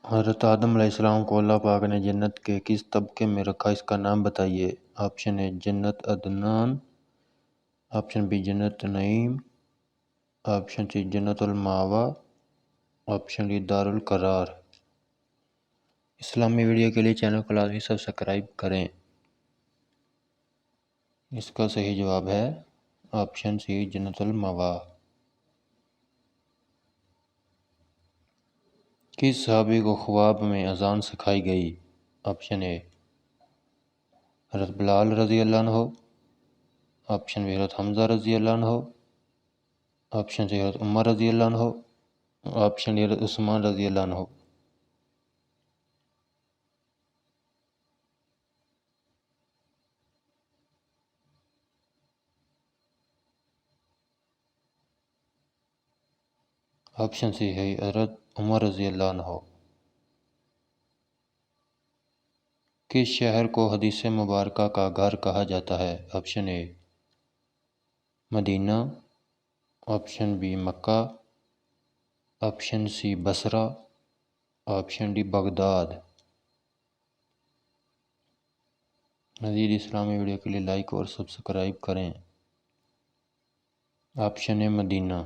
حضرت آدم علیہ السلام کو اللہ پاک نے جنت کے کس طبقے میں رکھا، اس کا نام بتائیے۔ آپشن اے جنت عدنان، آپشن بی جنت نعیم، آپشن سی جنت الماوا، آپشن ڈی دار القرار۔ اسلامی ویڈیو کے لیے چینل کو لازمی سبسکرائب کریں۔ اس کا صحیح جواب ہے آپشن سی جنت الماوا۔ کس صحابی کو خواب میں اذان سکھائی گئی؟ آپشن اے حضرت بلال رضی اللہ عنہ، آپشن بی حضرت حمزہ رضی اللہ عنہ، آپشن سی حضرت عمر رضی اللہ عنہ، آپشن ڈی حضرت عثمان رضی اللہ عنہ۔ آپشن سی ہے حضرت عمر رضی اللہ عنہ۔ کس شہر کو حدیث مبارکہ کا گھر کہا جاتا ہے؟ Option A Medina, option B Makkah, option C Basra, option D Baghdad. مزید اسلامی ویڈیو کے لیے لائک اور سبسکرائب کریں۔ Option A Medina.